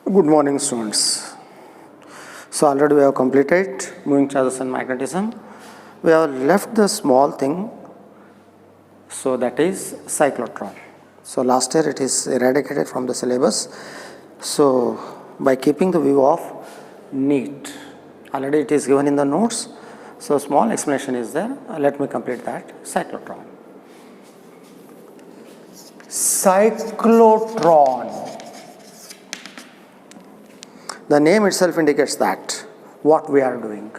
Good morning, students. So already we have completed moving charges and magnetism. We have left the small thing, so that is cyclotron. So last year it is eradicated from the syllabus. So by keeping the view of NEET, already it is given in the notes. So small explanation is there. Let me complete that. Cyclotron. Cyclotron. The name itself indicates that what we are doing.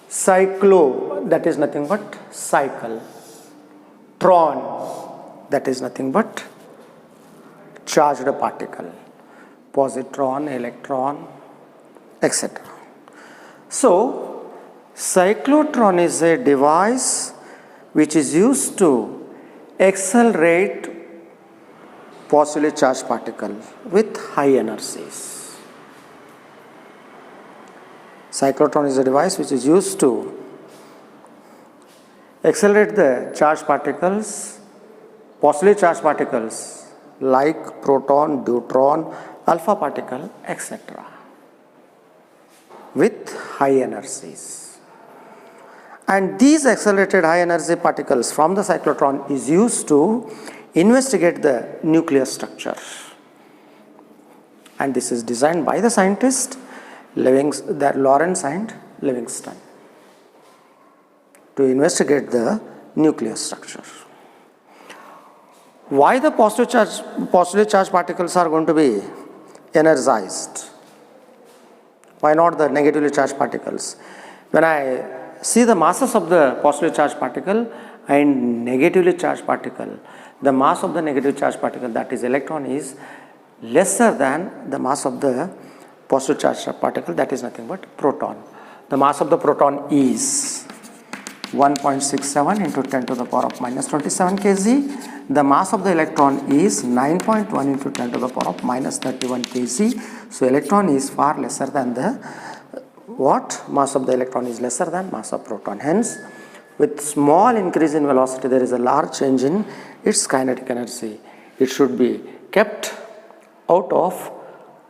Cyclo, that is nothing but cycle. Tron, that is nothing but charged particle. Positron, electron, etc. So, cyclotron is a device which is used to accelerate positively charged particle with high energies. Cyclotron is a device which is used to accelerate the charged particles, positively charged particles like proton, deuteron, alpha particle, etc. with high energies. And these accelerated high energy particles from the cyclotron is used to investigate the nuclear structure. And this is designed by the scientist Lorentz and Livingston to investigate the nuclear structure. Why the positively charged particles are going to be energized? Why not the negatively charged particles? When I see the masses of the positively charged particle and negatively charged particle, the mass of the negatively charged particle, that is electron, is lesser than the mass of the positive charged particle, that is nothing but proton. The mass of the proton is 1.67 into 10 to the power of minus 27 kg. The mass of the electron is 9.1 into 10 to the power of minus 31 kg. So electron is far lesser than the mass of the electron is lesser than mass of proton. Hence, with small increase in velocity, there is a large change in its kinetic energy. It should be kept out of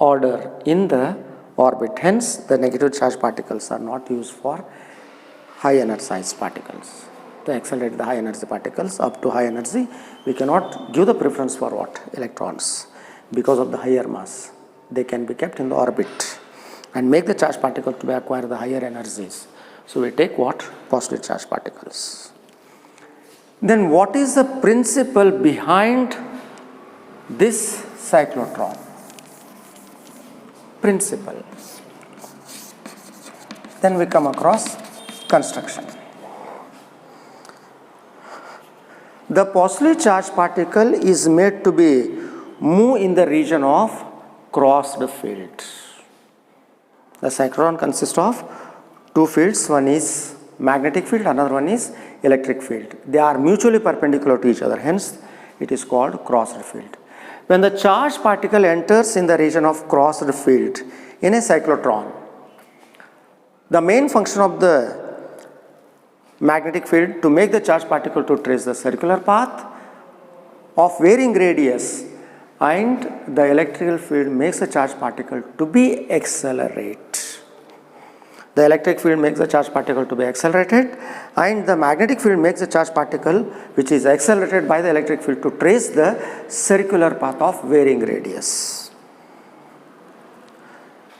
order in the orbit. Hence, the negative charged particles are not used for high energized particles. To accelerate the high energy particles up to high energy, we cannot give the preference for electrons, because of the higher mass. They can be kept in the orbit and make the charged particle to acquire the higher energies. So we take positive charged particles. Then what is the principle behind this cyclotron? Principle. Then we come across construction. The positively charged particle is made to be move in the region of crossed field. The cyclotron consists of two fields. One is magnetic field, another one is electric field. They are mutually perpendicular to each other. Hence, it is called crossed field. When the charged particle enters in the region of crossed field in a cyclotron, the main function of the magnetic field to make the charged particle to trace the circular path of varying radius, and the electrical field makes the charged particle to be accelerate. The electric field makes the charged particle to be accelerated, and the magnetic field makes the charged particle, which is accelerated by the electric field, to trace the circular path of varying radius.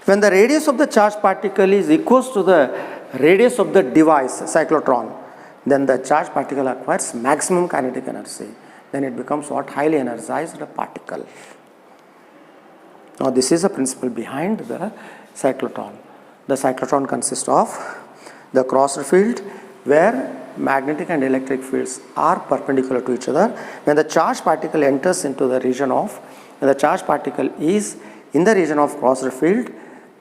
When the radius of the charged particle is equals to the radius of the device, cyclotron, then the charged particle acquires maximum kinetic energy. Then it becomes highly energized particle. Now this is the principle behind the cyclotron. The cyclotron consists of the crossed field where magnetic and electric fields are perpendicular to each other. When the charged particle enters into the region of, when the charged particle is in the region of crossed field,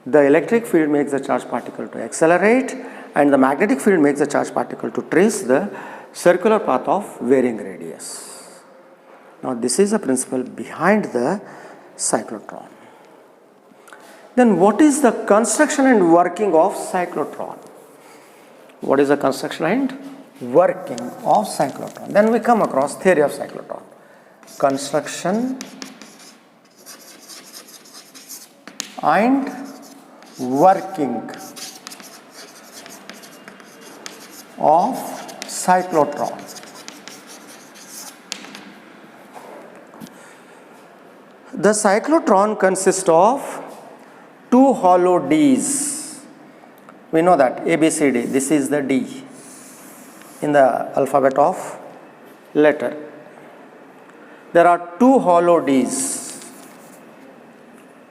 the electric field makes the charged particle to accelerate, and the magnetic field makes the charged particle to trace the circular path of varying radius. Now this is the principle behind the cyclotron. Then what is the construction and working of cyclotron? What is the construction and working of cyclotron? Then we come across theory of cyclotron. Construction and working of cyclotron. The cyclotron consists of two hollow Ds. We know that A, B, C, D. This is the D in the alphabet of letter. There are two hollow Ds,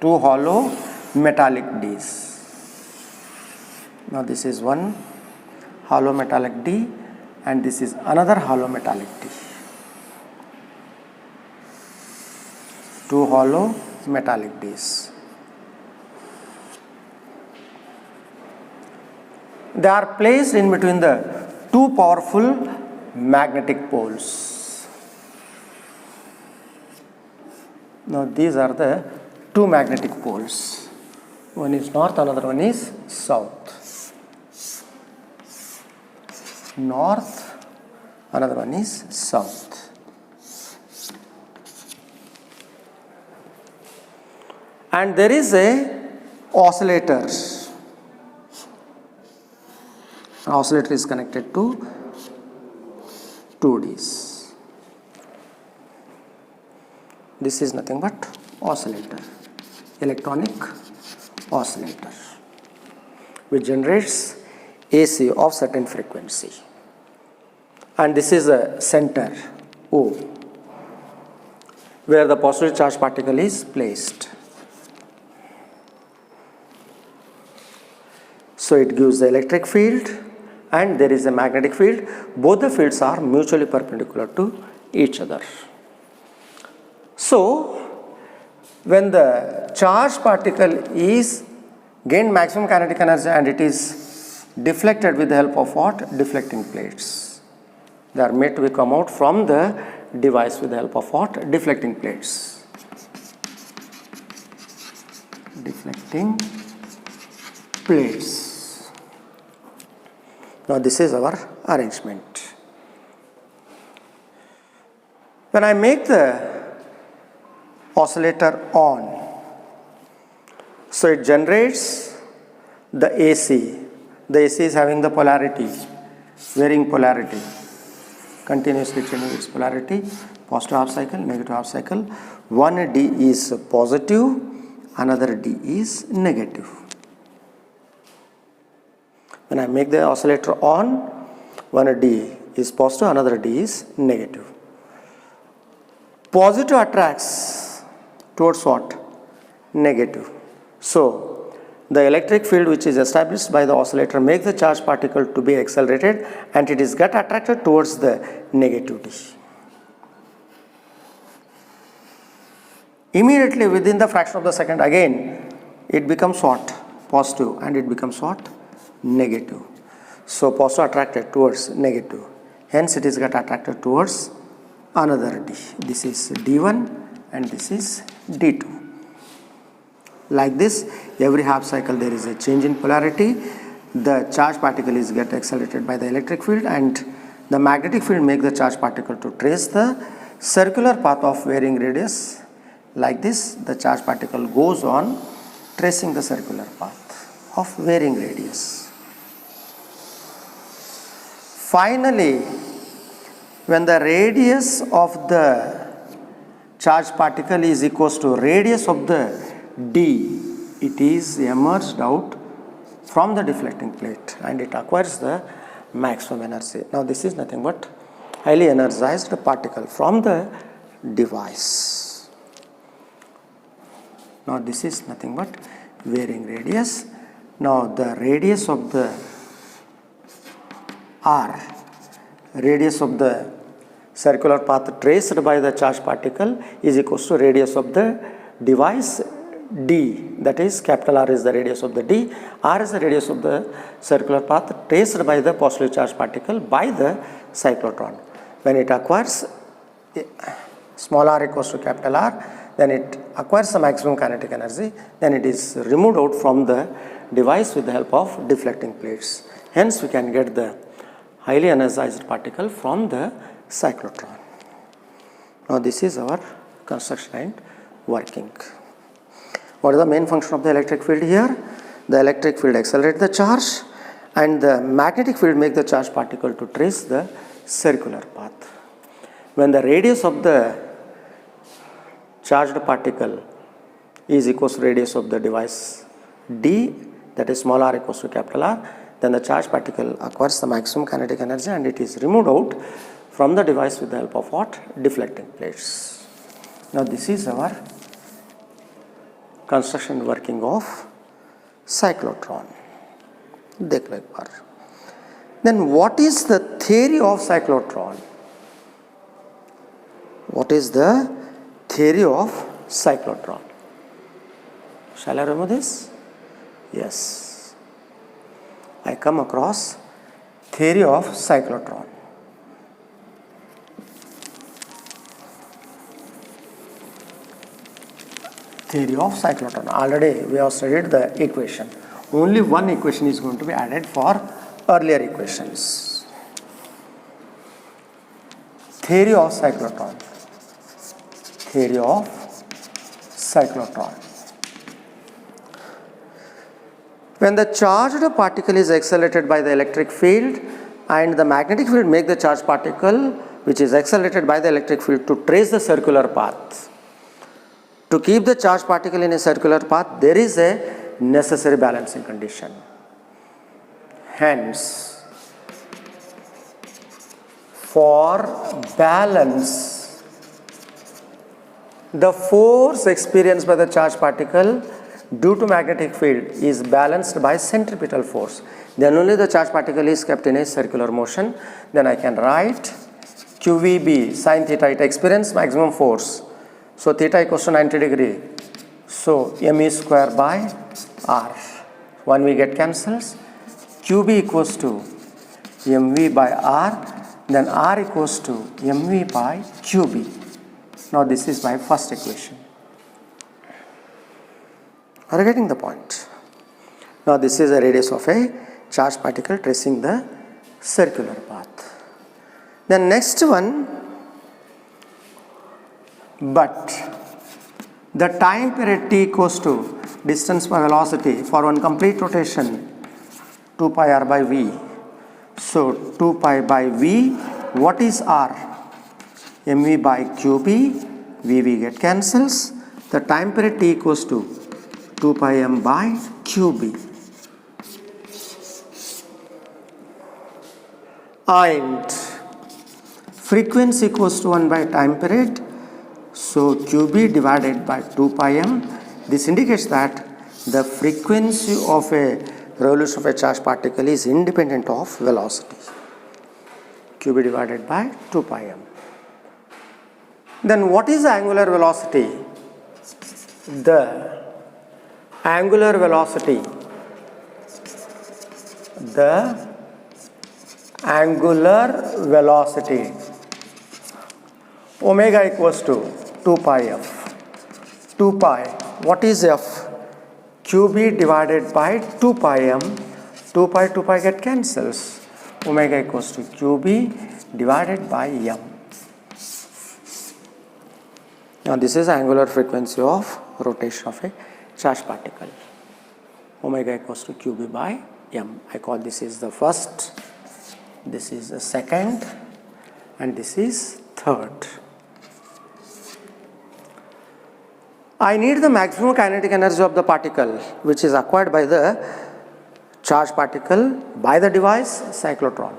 two hollow metallic Ds. Now this is one hollow metallic D and this is another hollow metallic D. Two hollow metallic Ds. They are placed in between the two powerful magnetic poles. Now these are the two magnetic poles. One is north, another one is south. North, another one is south. And there is a oscillator. An oscillator is connected to 2Ds. This is nothing but oscillator, electronic oscillator, which generates AC of certain frequency. And this is a center O, where the positive charge particle is placed. So it gives the electric field and there is a magnetic field. Both the fields are mutually perpendicular to each other. So when the charged particle is gained maximum kinetic energy and it is deflected with the help of what? Deflecting plates. They are made to be come out from the device with the help of what? Deflecting plates. Deflecting plates. Now this is our arrangement. When I make the oscillator on, so it generates the AC. The AC is having the polarity, varying polarity, continuously changing its polarity, positive half cycle, negative half cycle. One D is positive, another D is negative. When I make the oscillator on, one D is positive, another D is negative. Positive attracts towards what? Negative. So the electric field which is established by the oscillator makes the charged particle to be accelerated and it is get attracted towards the negative D. Immediately within the fraction of the second again it becomes what? Positive, and it becomes what? Negative. So positive attracted towards negative. Hence it is get attracted towards another D. This is D1 and this is D2. Like this, every half cycle there is a change in polarity. The charged particle is get accelerated by the electric field and the magnetic field make the charged particle to trace the circular path of varying radius. Like this, the charged particle goes on tracing the circular path of varying radius. Finally, when the radius of the charged particle is equals to radius of the D, it is emerged out from the deflecting plate and it acquires the maximum energy. Now this is nothing but highly energized particle from the device. Now this is nothing but varying radius. Now the radius of the R, radius of the circular path traced by the charged particle is equals to radius of the device D, that is capital R is the radius of the D, R is the radius of the circular path traced by the positively charged particle by the cyclotron. When it acquires small r equals to capital R, then it acquires the maximum kinetic energy, then it is removed out from the device with the help of deflecting plates. Hence we can get the highly energized particle from the cyclotron. Now this is our construction and working. What is the main function of the electric field here? The electric field accelerates the charge and the magnetic field makes the charged particle to trace the circular path. When the radius of the charged particle is equals to radius of the device d, that is small r equals to capital R, then the charged particle acquires the maximum kinetic energy and it is removed out from the device with the help of what? Deflecting plates. Now this is our construction working of cyclotron. देख लो एक बार. Then what is the theory of cyclotron? What is the theory of cyclotron? Shall I remove this? Yes. I come across theory of cyclotron. Theory of cyclotron. Already we have studied the equation. Only one equation is going to be added for earlier equations. Theory of cyclotron. Theory of cyclotron. When the charged particle is accelerated by the electric field and the magnetic field make the charged particle which is accelerated by the electric field to trace the circular path. To keep the charged particle in a circular path, there is a necessary balancing condition. Hence, for balance, the force experienced by the charged particle due to magnetic field is balanced by centripetal force. Then only the charged particle is kept in a circular motion. Then I can write QVB sin theta, it experiences maximum force. So theta equals to 90 degree. So me square by r. One we get cancels. QB equals to mv by r. Then r equals to mv by QB. Now this is my first equation. Are you getting the point? Now this is the radius of a charged particle tracing the circular path. Then next one, but the time period t equals to distance by velocity for one complete rotation 2 pi r by v. So 2 pi by v, what is r? mv by qb, vv get cancels. The time period t equals to 2 pi m by qb. And frequency equals to 1 by time period. So qb divided by 2 pi m. This indicates that the frequency of a revolution of a charged particle is independent of velocity. qb divided by 2 pi m. Then what is the angular velocity? The angular velocity, omega equals to 2 pi f. 2 pi, what is f? qb divided by 2 pi m. 2 pi get cancels. Omega equals to qb divided by m. Now this is angular frequency of rotation of a charged particle. Omega equals to qb by m. I call this is the first, this is the second, and this is third. I need the maximum kinetic energy of the particle which is acquired by the charged particle by the device cyclotron.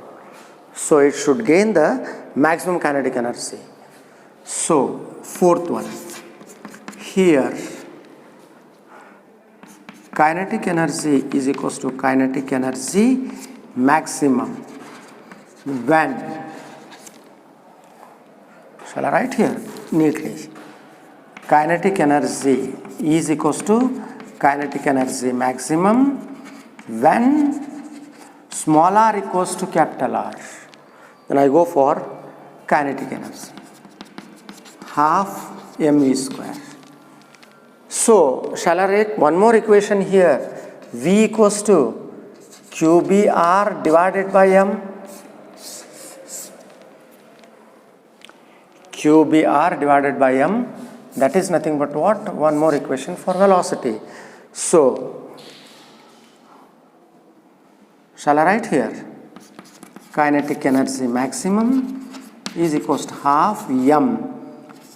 So it should gain the maximum kinetic energy. So fourth one, here kinetic energy is equals to kinetic energy maximum when, shall I write here neatly? Kinetic energy is equals to kinetic energy maximum when small r equals to capital R. Then I go for kinetic energy, half mv square. So shall I write one more equation here? V equals to qbr divided by m. qbr divided by m. That is nothing but what? One more equation for velocity. So, shall I write here? Kinetic energy maximum is equals to half m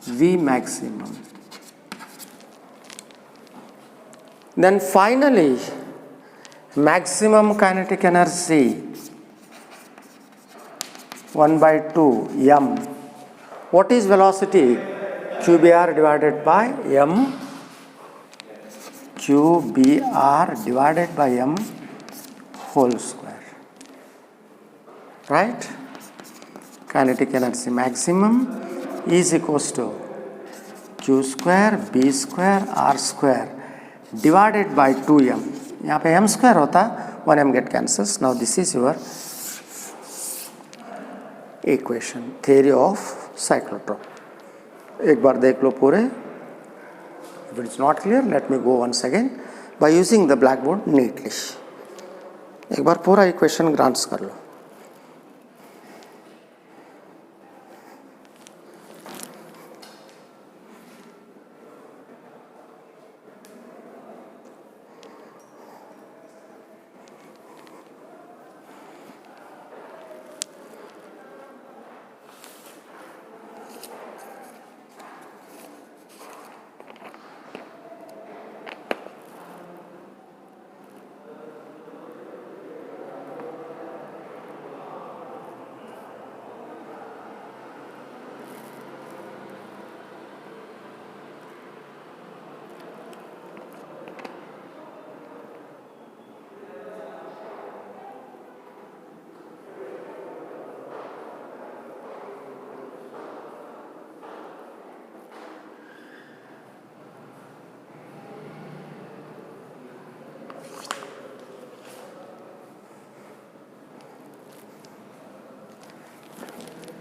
v maximum. Then finally, maximum kinetic energy 1 by 2 m. What is velocity? QBR divided by m. QBR divided by m whole square. Right? Kinetic energy maximum is equals to q square b square r square divided by 2m. यहाँ पे m square होता, 1m get cancels. Now this is your equation, theory of cyclotron. एक बार देख लो पूरे. If it is not clear, let me go once again by using the blackboard neatly. एक बार पूरा equation grants कर लो.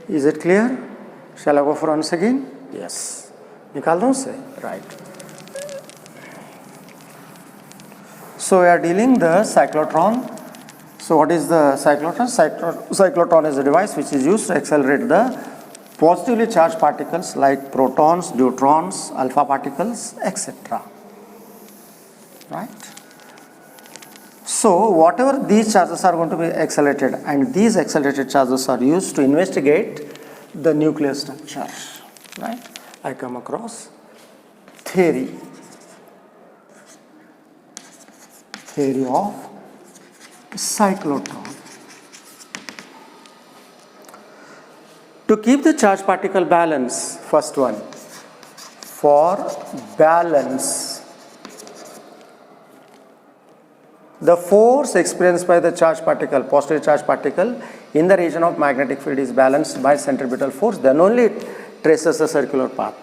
Is it clear? Shall I go for once again? Yes. निकाल दो से? Right. So we are dealing the cyclotron. So what is the cyclotron? Cyclotron is a device which is used to accelerate the positively charged particles like protons, neutrons, alpha particles, etc. Right? So whatever these charges are going to be accelerated, and these accelerated charges are used to investigate the nuclear structure. Right? I come across theory of cyclotron. To keep the charge particle balance, first one, for balance, the force experienced by the charged particle, positive charged particle, in the region of magnetic field is balanced by centripetal force, then only it traces the circular path.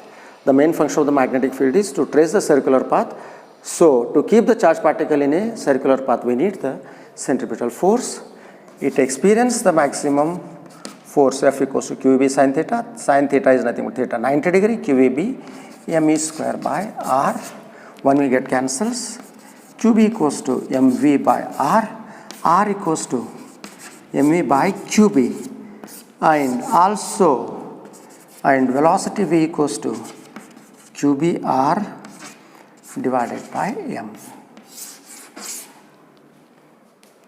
The main function of the magnetic field is to trace the circular path. So, to keep the charged particle in a circular path, we need the centripetal force. It experiences the maximum force F equals to QEB sin theta. Sin theta is nothing but theta 90 degree, QEB m e square by r. 1 will get cancels. QB equals to mv by r equals to mv by QB, and velocity v equals to QBR divided by m.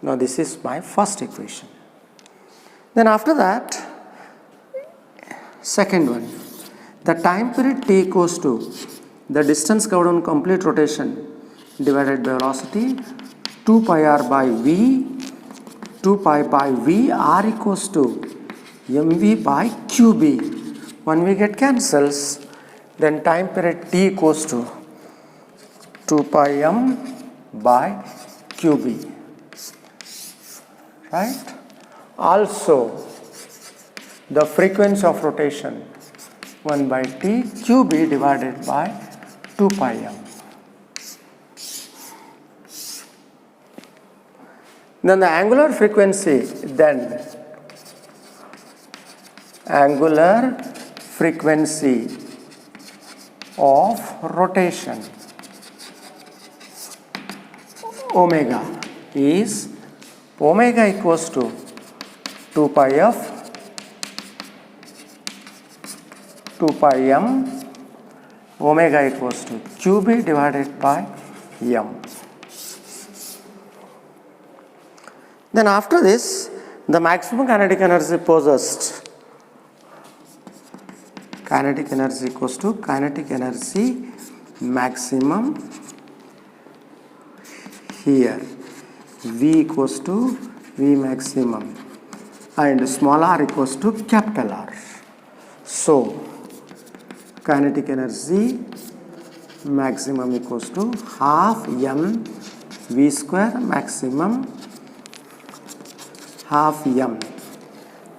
Now this is my first equation. Then after that, second one, the time period t equals to the distance covered on complete rotation divided by velocity 2 pi r by v, 2 pi by v, r equals to mv by qb. When we get cancels, then time period t equals to 2 pi m by qb. Right? Also, the frequency of rotation 1 by t qb divided by 2 pi m. Then the angular frequency, angular frequency of rotation omega is omega equals to 2 pi f 2 pi m omega equals to QB divided by M. Then after this, the maximum kinetic energy possessed, kinetic energy equals to kinetic energy maximum here, V equals to V maximum and small r equals to capital R. So, kinetic energy maximum equals to half m v square maximum half m.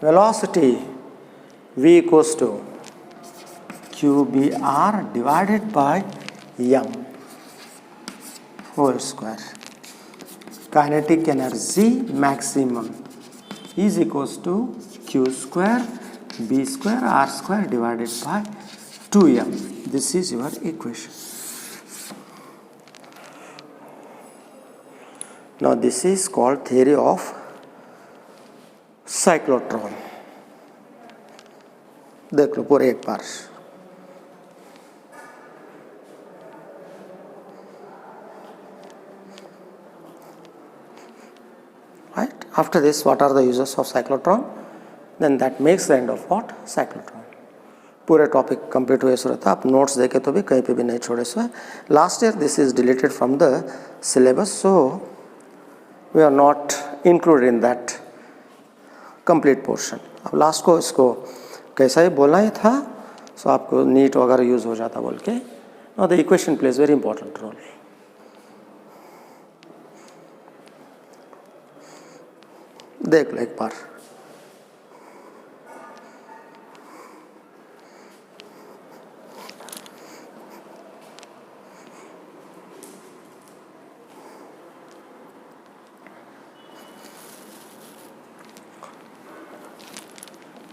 Velocity v equals to qbr divided by m whole square. Kinetic energy maximum is equals to q square b square r square divided by 2m. This is your equation. Now this is called theory of cyclotron. देख लो पूरे एक बार. Right? After this, what are the uses of cyclotron? Then that makes the end of what? Cyclotron. पूरे topic complete हुए रहता. आप notes देखे तो भी कहीं पे भी नहीं छोड़े so. Last year this is deleted from the syllabus, so we are not included in that complete portion. अब लास्ट को इसको कैसा ही बोलना ही था, सो आपको नीट वगैरह यूज हो जाता बोल के. Now the equation plays very important role. देख लो एक बार.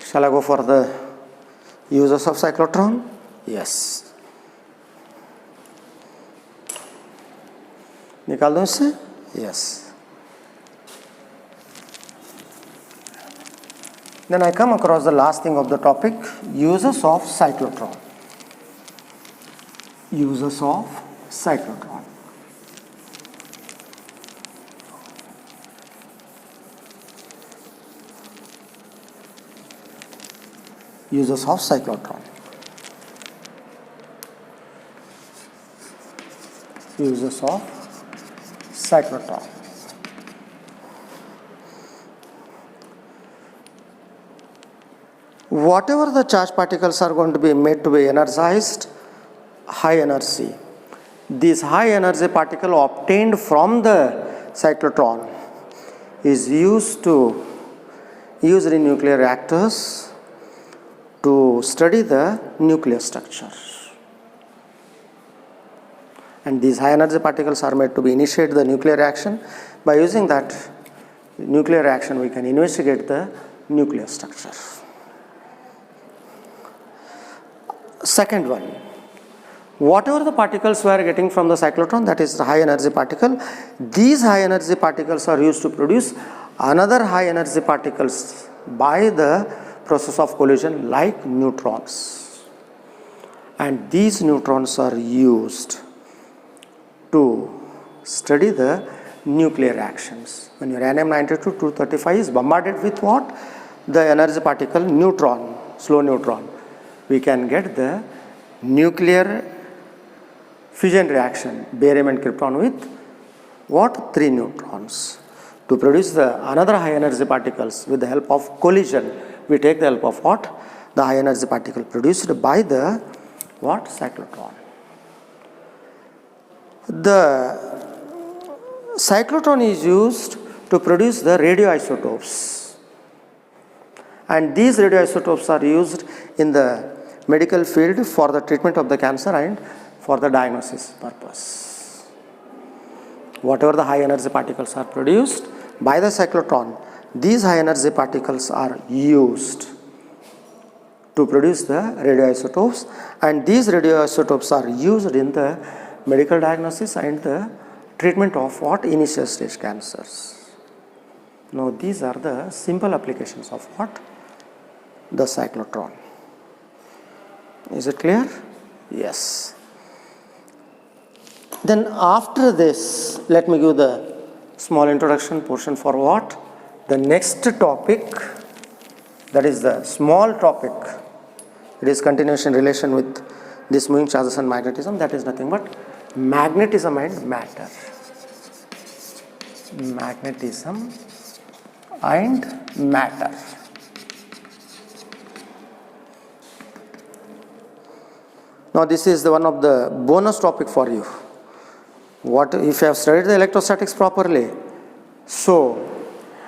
Shall I go for the uses of cyclotron? Yes. निकाल दो इससे? Yes. Then I come across the last thing of the topic, uses of cyclotron. Uses of cyclotron. Uses of cyclotron. Uses of cyclotron. Whatever the charged particles are going to be made to be energized, high energy. This high energy particle obtained from the cyclotron is used in nuclear reactors to study the nuclear structure. And these high energy particles are made to be initiate the nuclear reaction. By using that nuclear reaction, we can investigate the nuclear structure. Second one, whatever the particles we are getting from the cyclotron, that is the high energy particle, these high energy particles are used to produce another high energy particles by the process of collision like neutrons. And these neutrons are used to study the nuclear reactions. When uranium 92-235 is bombarded with what? The energy particle neutron, slow neutron. We can get the nuclear fission reaction, barium and krypton with what? 3 neutrons. To produce the another high energy particles with the help of collision, we take the help of what? The high energy particle produced by the what? Cyclotron. The cyclotron is used to produce the radioisotopes, and these radioisotopes are used in the medical field for the treatment of the cancer and for the diagnosis purpose. Whatever the high energy particles are produced by the cyclotron, these high energy particles are used to produce the radioisotopes, and these radioisotopes are used in the medical diagnosis and the treatment of what? Initial stage cancers. Now these are the simple applications of what? The cyclotron. Is it clear? Yes. Then after this, let me give the small introduction portion for what? The next topic, that is the small topic. It is continuation relation with this moving charges and magnetism. That is nothing but magnetism and matter. Magnetism and matter. Now this is the one of the bonus topic for you. What if you have studied the electrostatics properly? So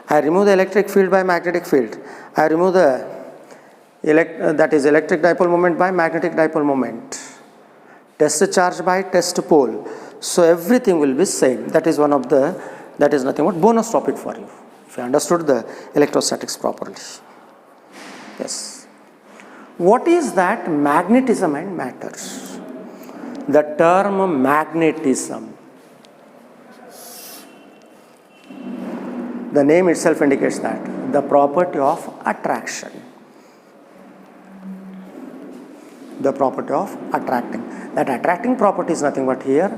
I remove the electric field by magnetic field. I remove the that is electric dipole moment by magnetic dipole moment. Test charge by test pole. So everything will be same. That is one of the, that is nothing but bonus topic for you, if you understood the electrostatics properly. Yes. What is that magnetism and matter? The term magnetism, the name itself indicates that, the property of attraction. The property of attracting. That attracting property is nothing but here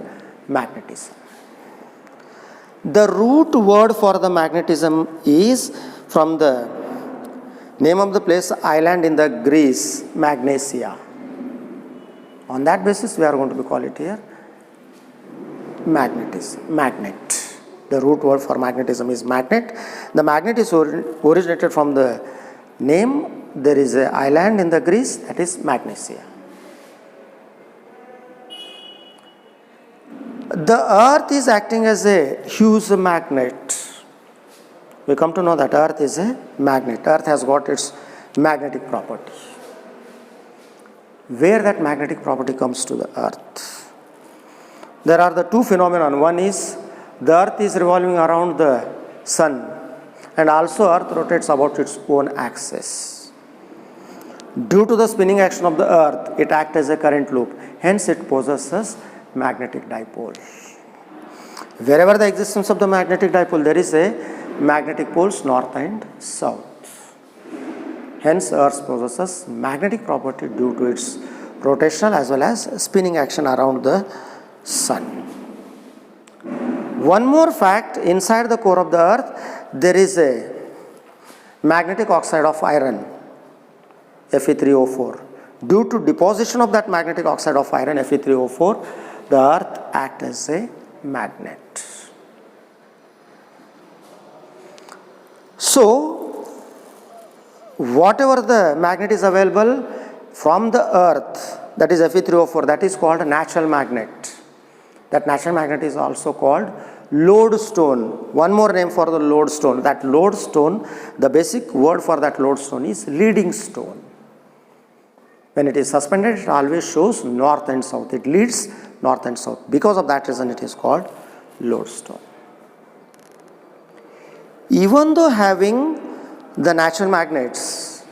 magnetism. The root word for the magnetism is from the name of the place, island in the Greece, Magnesia. On that basis we are going to be call it here magnetism, magnet. The root word for magnetism is magnet. The magnet is originated from the name. There is an island in the Greece, that is Magnesia. The earth is acting as a huge magnet. We come to know that earth is a magnet. Earth has got its magnetic property. Where that magnetic property comes to the earth? There are the two phenomena. One is the earth is revolving around the sun, and also earth rotates about its own axis. Due to the spinning action of the earth, it acts as a current loop. Hence it possesses magnetic dipole. Wherever the existence of the magnetic dipole, there is a magnetic poles north and south. Hence earth possesses magnetic property due to its rotational as well as spinning action around the sun. One more fact, inside the core of the earth there is a magnetic oxide of iron, Fe3O4. Due to deposition of that magnetic oxide of iron, Fe3O4, the earth acts as a magnet. So, whatever the magnet is available from the earth, that is Fe3O4, that is called a natural magnet. That natural magnet is also called lodestone. One more name for the lodestone. That lodestone, the basic word for that lodestone is leading stone. When it is suspended, it always shows north and south. It leads north and south. Because of that reason, it is called lodestone. Even though having the natural magnets,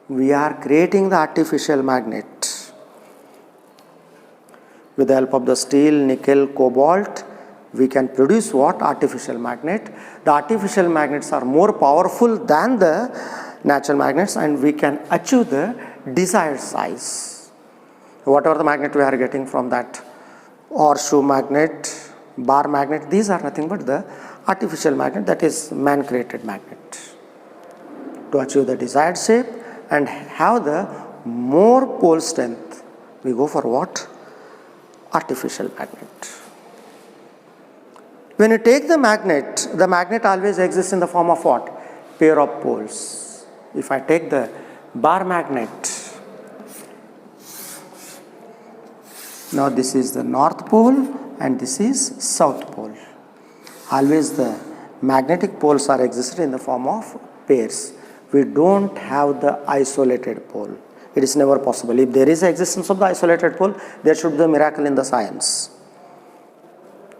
we are creating the artificial magnet. With the help of the steel, nickel, cobalt, we can produce what? Artificial magnet. The artificial magnets are more powerful than the natural magnets, and we can achieve the desired size. Whatever the magnet we are getting from that horseshoe magnet, bar magnet, these are nothing but the artificial magnet, that is man created magnet. To achieve the desired shape and have the more pole strength, we go for what? Artificial magnet. When you take the magnet always exists in the form of what? Pair of poles. If I take the bar magnet, now this is the north pole and this is south pole. Always the magnetic poles are existed in the form of pairs. We don't have the isolated pole. It is never possible. If there is existence of the isolated pole, there should be a miracle in the science.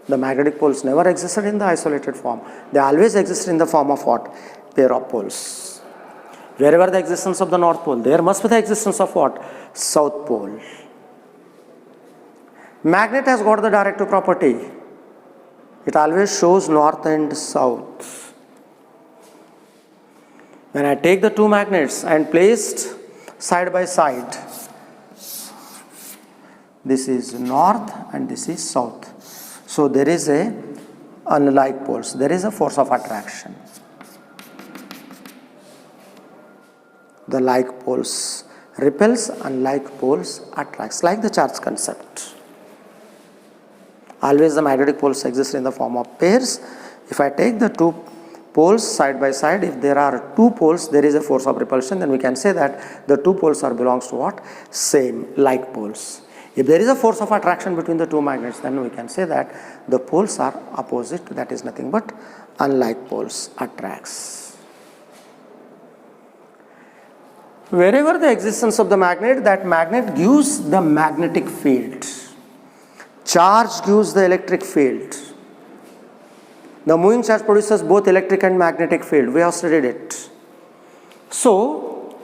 The magnetic poles never existed in the isolated form. They always exist in the form of what? Pair of poles. Wherever the existence of the north pole, there must be the existence of what? South pole. Magnet has got the directive property. It always shows north and south. When I take the two magnets and placed side by side, this is north and this is south. So there is a unlike poles, there is a force of attraction. The like poles repels, unlike poles attracts, like the charge concept. Always the magnetic poles exist in the form of pairs. If I take the two poles side by side, if there are two poles, there is a force of repulsion, then we can say that the two poles are belongs to what? Same, like poles. If there is a force of attraction between the two magnets, then we can say that the poles are opposite, that is nothing but unlike poles attracts. Wherever the existence of the magnet, that magnet gives the magnetic field. Charge gives the electric field. The moving charge produces both electric and magnetic field. We have studied it. So,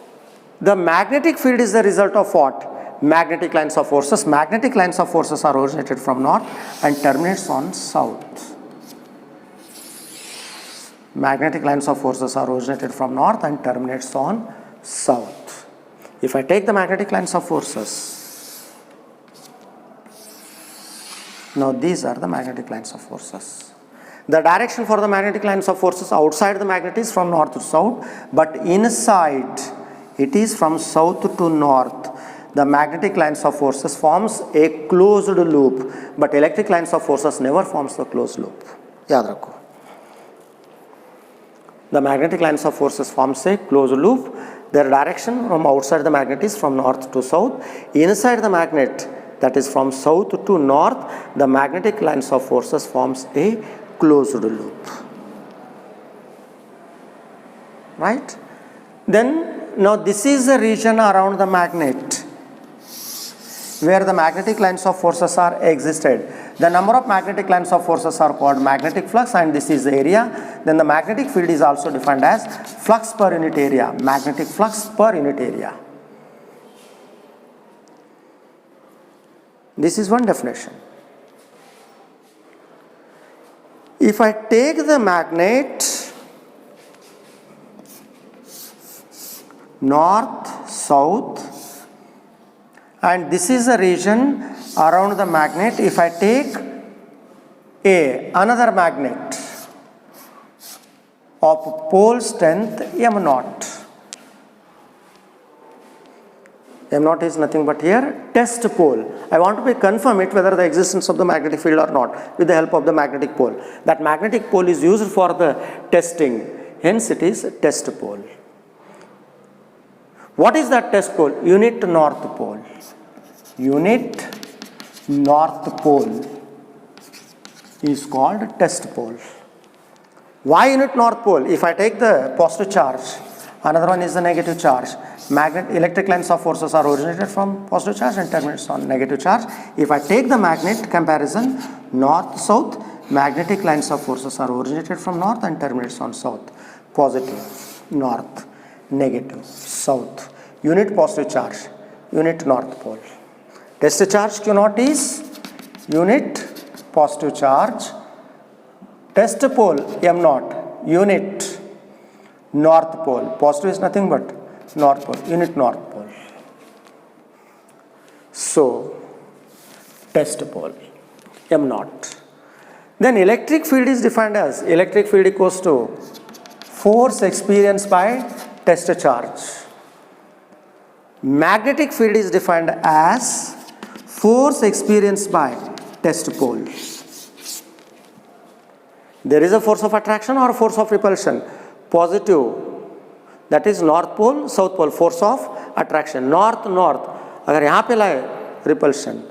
the magnetic field is the result of what? Magnetic lines of forces. Magnetic lines of forces are originated from north and terminates on south. Magnetic lines of forces are originated from north and terminates on south. If I take the magnetic lines of forces, now these are the magnetic lines of forces. The direction for the magnetic lines of forces outside the magnet is from north to south, but inside it is from south to north. The magnetic lines of forces forms a closed loop, but electric lines of forces never forms the closed loop. Yaad rakho. The magnetic lines of forces forms a closed loop. Their direction from outside the magnet is from north to south. Inside the magnet, that is from south to north, the magnetic lines of forces forms a closed loop. Right? Then, now this is the region around the magnet where the magnetic lines of forces are existed. The number of magnetic lines of forces are called magnetic flux, and this is the area. Then the magnetic field is also defined as flux per unit area, magnetic flux per unit area. This is one definition. If I take the magnet north, south, and this is the region around the magnet, if I take another magnet of pole strength M0, M0 is nothing but here test pole. I want to confirm it whether the existence of the magnetic field or not with the help of the magnetic pole. That magnetic pole is used for the testing, hence it is a test pole. What is that test pole? Unit north pole. Unit north pole is called test pole. Why unit north pole? If I take the positive charge, another one is the negative charge. Electric lines of forces are originated from positive charge and terminates on negative charge. If I take the magnet comparison, north-south, magnetic lines of forces are originated from north and terminates on south. Positive, north, negative, south. Unit positive charge, unit north pole. Test charge Q0 is unit positive charge. Test pole M0, unit north pole. Positive is nothing but north pole, unit north pole. So, test pole, M0. Then electric field is defined as, electric field equals to force experienced by test charge. Magnetic field is defined as force experienced by test pole. There is a force of attraction or force of repulsion. Positive, that is north pole, south pole, force of attraction. North, north, अगर यहाँ पे लाए repulsion,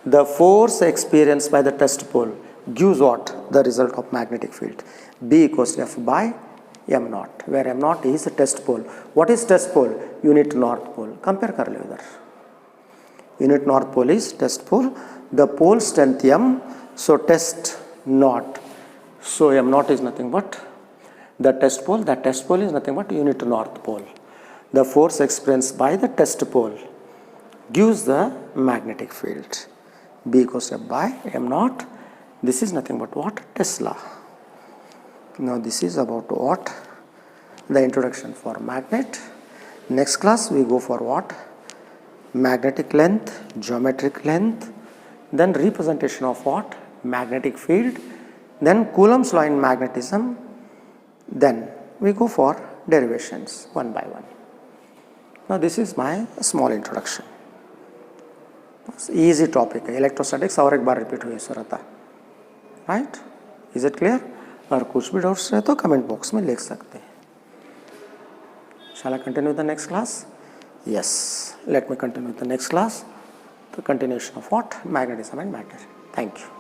the force experienced by the test pole gives what? The result of magnetic field. B equals to F by M0, where M0 is the test pole. What is test pole? Unit north pole. Compare कर लो इधर. Unit north pole is test pole. The pole strength M, so test not. So M0 is nothing but the test pole. That test pole is nothing but unit north pole. The force experienced by the test pole gives the magnetic field. B equals to F by M0. This is nothing but what? Tesla. Now this is about what? The introduction for magnet. Next class we go for what? Magnetic length, geometric length, then representation of what? Magnetic field, then Coulomb's law in magnetism, then we go for derivations one by one. Now this is my small introduction. Easy topic है, electrostatics और एक बार repeat हुई रहता, right? Is it clear? और कुछ भी doubts रहे तो कमेंट बॉक्स में लिख सकते हैं. Shall I continue with the next class? Yes, let me continue with the next class. The continuation of what? Magnetism and matter. Thank you.